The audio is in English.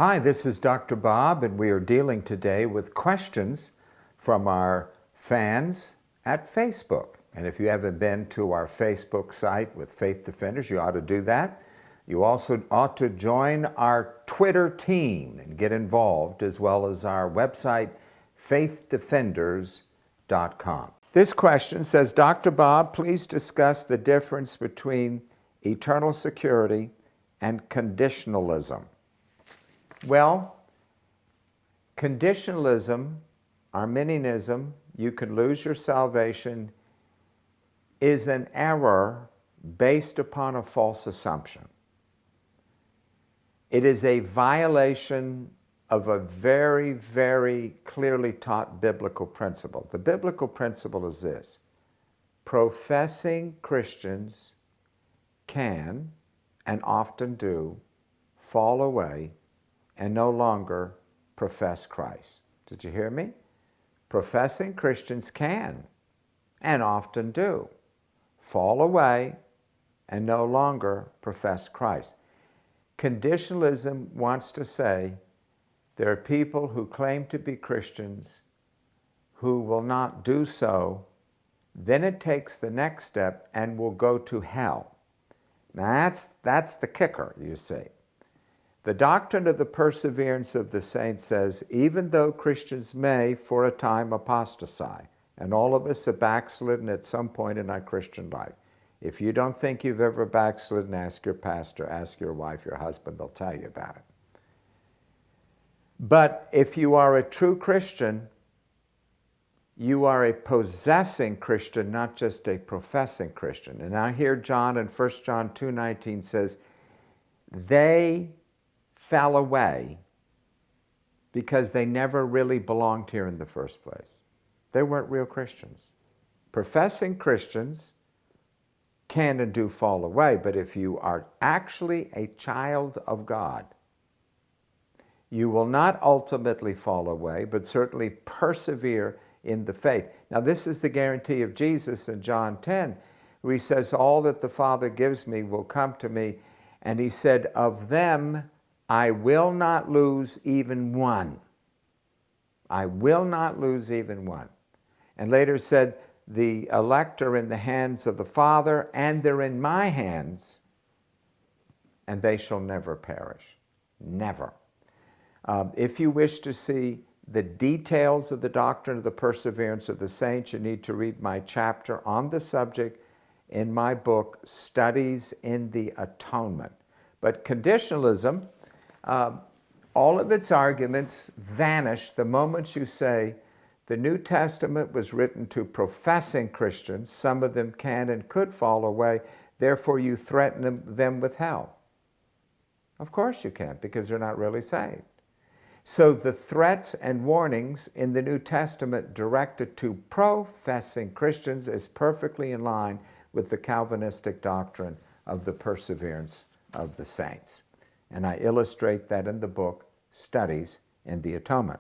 Hi, this is Dr. Bob, and we are dealing today with questions from our fans at Facebook. And if you haven't been to our Facebook site with Faith Defenders, you ought to do that. You also ought to join our Twitter team and get involved, as well as our website, faithdefenders.com. This question says, Dr. Bob, please discuss the difference between eternal security and conditionalism. Well, conditionalism, Arminianism, you can lose your salvation, is an error based upon a false assumption. It is a violation of a very, very clearly taught biblical principle. The biblical principle is this: professing Christians can, and often do, fall away and no longer profess Christ. Did you hear me? Professing Christians can, and often do, fall away and no longer profess Christ. Conditionalism wants to say there are people who claim to be Christians who will not do so. Then it takes the next step and will go to hell. Now that's the kicker, you see. The doctrine of the perseverance of the saints says, even though Christians may, for a time, apostatize, and all of us have backslidden at some point in our Christian life. If you don't think you've ever backslidden, ask your pastor, ask your wife, your husband, they'll tell you about it. But if you are a true Christian, you are a possessing Christian, not just a professing Christian. And I hear John in 1 John 2:19 says, they fell away because they never really belonged here in the first place. They weren't real Christians. Professing Christians can and do fall away, but if you are actually a child of God, you will not ultimately fall away, but certainly persevere in the faith. Now, this is the guarantee of Jesus in John 10, where he says, all that the Father gives me will come to me. And he said, of them I will not lose even one. I will not lose even one. And later said, the elect are in the hands of the Father, and they're in my hands, and they shall never perish. Never. If you wish to see the details of the doctrine of the perseverance of the saints, you need to read my chapter on the subject in my book, Studies in the Atonement. But conditionalism, all of its arguments vanish the moment you say the New Testament was written to professing Christians. Some of them can and could fall away. Therefore, you threaten them with hell. Of course you can't, because they're not really saved. So the threats and warnings in the New Testament directed to professing Christians is perfectly in line with the Calvinistic doctrine of the perseverance of the saints. And I illustrate that in the book, Studies in the Atonement.